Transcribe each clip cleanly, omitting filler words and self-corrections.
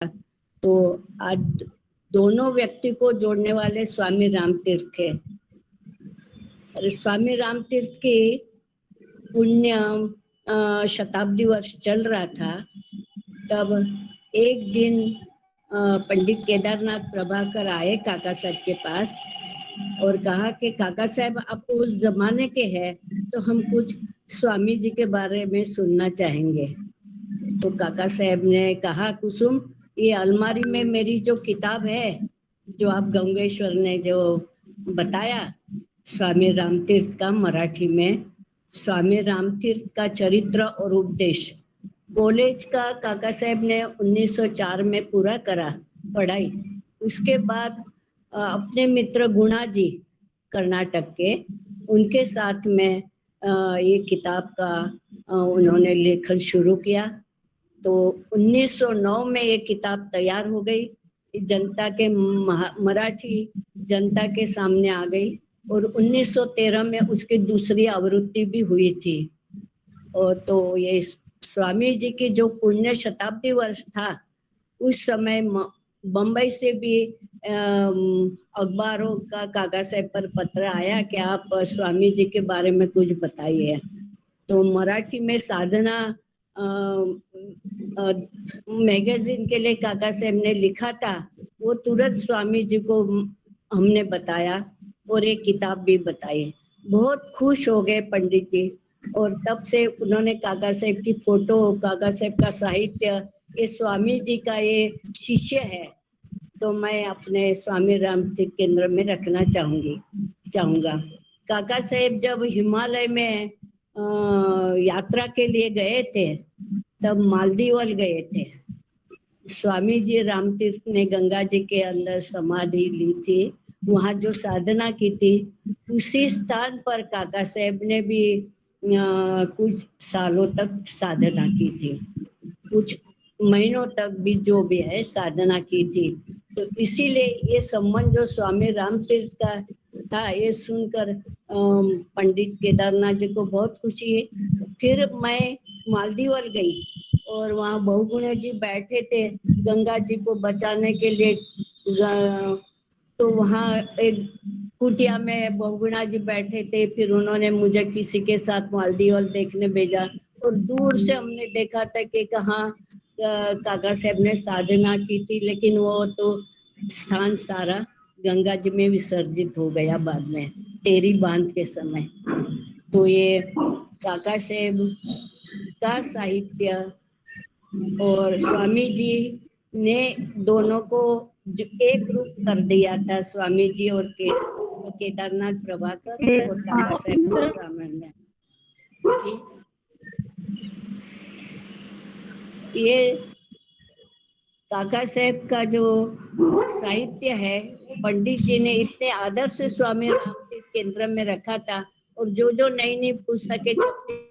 तो आज दोनों व्यक्ति को जोड़ने वाले स्वामी रामतीर्थ थे। और स्वामी रामतीर्थ की पुण्य शताब्दी वर्ष चल रहा था। तब एक दिन पंडित केदारनाथ प्रभाकर आए काका साहब के पास और कहा कि काका साहब आप उस जमाने के हैं तो हम कुछ स्वामी जी के बारे में सुनना चाहेंगे। तो काका साहब ने कहा, कुसुम, ये अलमारी में मेरी जो किताब है, जो आप गंगेश्वर ने जो बताया, स्वामी रामतीर्थ का मराठी में स्वामी रामतीर्थ का चरित्र और उपदेश, कॉलेज का काका साहब ने 1904 में पूरा करा पढ़ाई। उसके बाद अपने मित्र गुणा जी कर्नाटक के, उनके साथ में ये किताब का उन्होंने लेखन शुरू किया। तो 1909 में ये किताब तैयार हो गई, जनता के मराठी जनता के सामने आ गई और 1913 में उसकी दूसरी आवृत्ति भी हुई थी। और तो ये स्वामी जी की जो पुण्य शताब्दी वर्ष था, उस समय बम्बई से भी अखबारों का काका साहब पर पत्र आया कि आप स्वामी जी के बारे में कुछ बताइए। तो मराठी में साधना मैगजीन के लिए काका साहब ने लिखा था, वो तुरंत स्वामी जी को हमने बताया और एक किताब भी बताई। बहुत खुश हो गए पंडित जी और तब से उन्होंने काका साहब की फोटो, काका साहब का साहित्य, ये स्वामी जी का ये शिष्य है, तो मैं अपने स्वामी रामतीर्थ केंद्र में रखना चाहूंगा। काका साहब जब हिमालय में यात्रा के लिए गए थे तब मालदीवल गए थे। स्वामी जी रामतीर्थ ने गंगा जी के अंदर समाधि ली थी, वहां जो साधना की थी उसी स्थान पर काका साहब ने भी कुछ सालों तक साधना की थी, कुछ महीनों तक भी जो भी है साधना की थी। तो इसीलिए ये संबंध जो स्वामी रामतीर्थ का था, ये सुनकर पंडित केदारनाथ जी को बहुत खुशी है। फिर मैं मालदीवल गई और वहाँ बहुगुणा जी बैठे थे गंगा जी को बचाने के लिए। तो वहाँ एक कुटिया में बहुगुणा जी बैठे थे, फिर उन्होंने मुझे किसी के साथ मालदीवल देखने भेजा और दूर से हमने देखा था कि कहाँ काका साहब ने साधना की थी, लेकिन वो तो स्थान सारा गंगा जी में विसर्जित हो गया बाद में, तेरी बांध के समय। तो ये काका साहब का साहित्य और स्वामी जी ने दोनों को जो एक रूप कर दिया था, स्वामी जी और केदारनाथ प्रभाकर और काका साहब को सामान्य जी। ये काका साहब का जो साहित्य है, पंडित जी ने इतने आदर से स्वामी रामतीर्थ केंद्र में रखा था और जो जो नई नई पुस्तकें छपती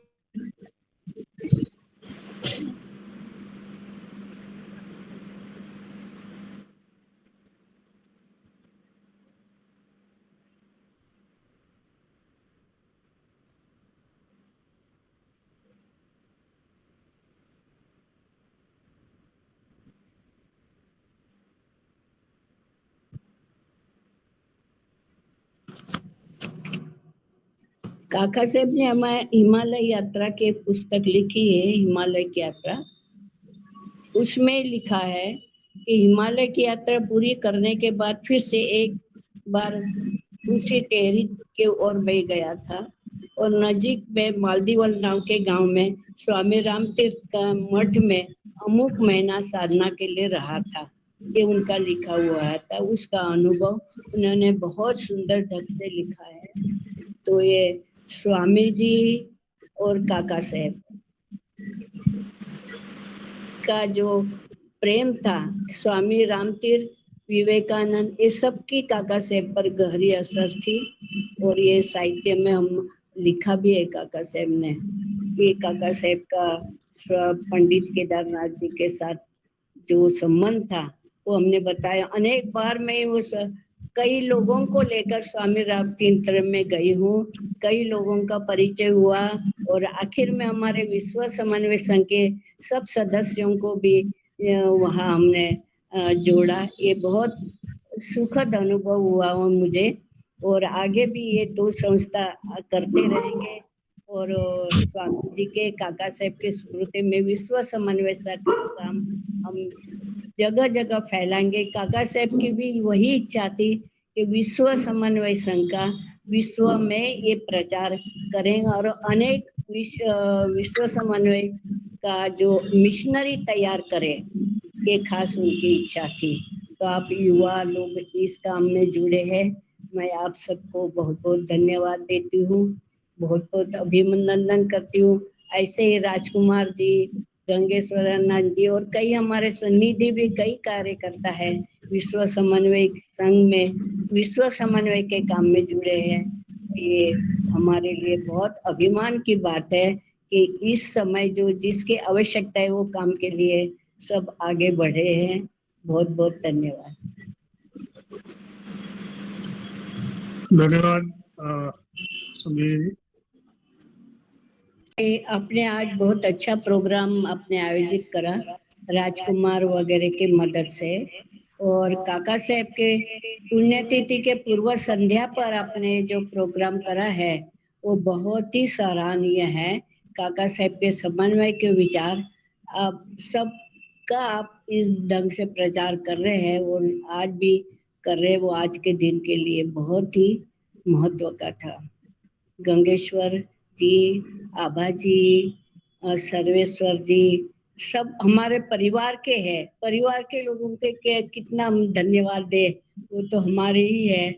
काका साहब ने हमारे हिमालय यात्रा के पुस्तक लिखी है, हिमालय की यात्रा। उसमें लिखा है कि हिमालय की यात्रा पूरी करने के बाद फिर से एक बार उसी टेहरी के ओर बह गया था और नजीक में मालदीवल नाम के गांव में स्वामी रामतीर्थ का मठ में अमुक महीना साधना के लिए रहा था। ये उनका लिखा हुआ था, उसका अनुभव उन्होंने बहुत सुंदर ढंग से लिखा है। तो ये स्वामी जी और काका साहब का जो प्रेम था, स्वामी रामतीर्थ, विवेकानंद, ये सब की काका साहब पर गहरी असर थी और ये साहित्य में हम लिखा भी है काका साहब ने। ये काका साहब का पंडित केदारनाथ जी के साथ जो संबंध था वो हमने बताया। अनेक बार मैं कई लोगों को लेकर स्वामी रामतीर्थ में गई हूँ, कई लोगों का परिचय हुआ और आखिर में हमारे विश्व समन्वय संघ के सब सदस्यों को भी वहाँ हमने जोड़ा। ये बहुत सुखद अनुभव हुआ मुझे, और आगे भी ये दो संस्था करते रहेंगे। और स्वामी जी के, काका साहब के स्मृति में विश्व समन्वय संघ का काम हम जगह जगह फैलाएंगे। काका साहब की भी वही इच्छा थी कि विश्व समन्वय संघ का विश्व में ये प्रचार करें और अनेक विश्व समन्वय का जो मिशनरी तैयार करें, ये खास उनकी इच्छा थी। तो आप युवा लोग इस काम में जुड़े हैं, मैं आप सबको बहुत बहुत धन्यवाद देती हूँ, बहुत बहुत अभिनंदन करती हूँ। ऐसे ही राजकुमार जी, गंगेश्वरानंद जी और कई हमारे सन्निधि भी कई कार्य करता है विश्व समन्वय संघ में, विश्व समन्वय के काम में जुड़े हैं। ये हमारे लिए बहुत अभिमान की बात है कि इस समय जो जिसकी आवश्यकता है वो काम के लिए सब आगे बढ़े हैं। बहुत बहुत धन्यवाद। धन्यवाद सुमीर जी। आपने आज बहुत अच्छा प्रोग्राम आपने आयोजित करा राजकुमार वगैरह की मदद से, और काका साहब के पुण्यतिथि के पूर्व संध्या पर आपने जो प्रोग्राम करा है वो बहुत ही सराहनीय है। काका साहब के समन्वय के विचार आप सबका आप इस ढंग से प्रचार कर रहे हैं और आज भी कर रहे हैं, वो आज के दिन के लिए बहुत ही महत्व का था। गंगेश्वर जी, आभा जी, सर्वेश्वर जी, सब हमारे परिवार के हैं। परिवार के लोगों के कितना हम धन्यवाद दे, वो तो हमारे ही है।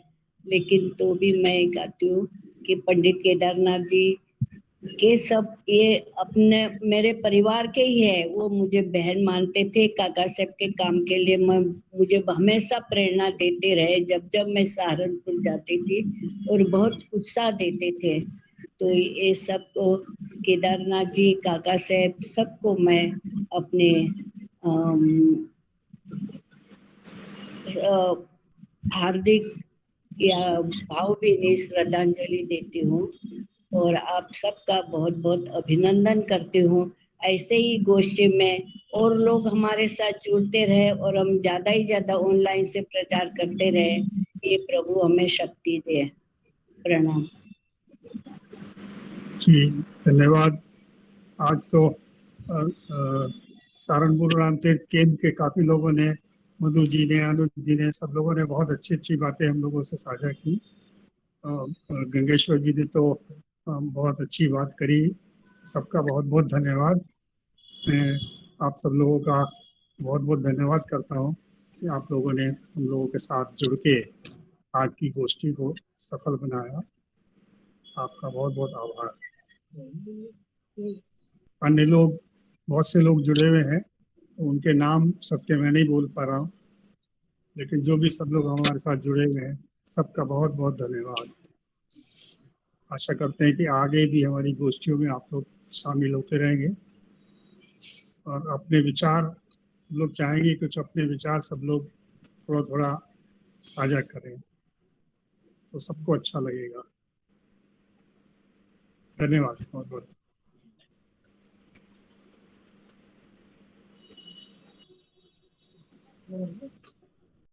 लेकिन तो भी मैं कहती हूँ कि पंडित केदारनाथ जी के सब ये अपने मेरे परिवार के ही है। वो मुझे बहन मानते थे। काका साहब के काम के लिए मुझे हमेशा प्रेरणा देते रहे जब जब मैं सहारनपुर जाती थी, और बहुत उत्साह देते थे। तो ये सबको केदारनाथ जी, काका साहब सबको मैं अपने हार्दिक या भावभीनी श्रद्धांजलि देती हूँ, और आप सबका बहुत बहुत अभिनंदन करती हूँ। ऐसे ही गोष्ठी में और लोग हमारे साथ जुड़ते रहे और हम ज्यादा ही ज्यादा ऑनलाइन से प्रचार करते रहे। ये प्रभु हमें शक्ति दे। प्रणाम जी, धन्यवाद। आज तो सहारनपुर रामतीर्थ केंद्र के काफी लोगों ने, मधु जी ने, अनुज जी ने, सब लोगों ने बहुत अच्छी अच्छी बातें हम लोगों से साझा की। गंगेश्वर जी ने तो बहुत अच्छी बात करी। सबका बहुत बहुत धन्यवाद। मैं आप सब लोगों का बहुत बहुत धन्यवाद करता हूँ कि आप लोगों ने हम लोगों के साथ जुड़ के आज की गोष्ठी को सफल बनाया। आपका बहुत बहुत आभार। अन्य लोग, बहुत से लोग जुड़े हुए हैं, उनके नाम सबके मैं नहीं बोल पा रहा हूँ, लेकिन जो भी सब लोग हमारे साथ जुड़े हुए हैं सबका बहुत बहुत धन्यवाद। आशा करते हैं कि आगे भी हमारी गोष्ठियों में आप लोग शामिल होते रहेंगे और अपने विचार, हम लोग चाहेंगे कुछ अपने विचार सब लोग थोड़ा थोड़ा साझा करें तो सबको अच्छा लगेगा। धन्यवाद बहुत बहुत।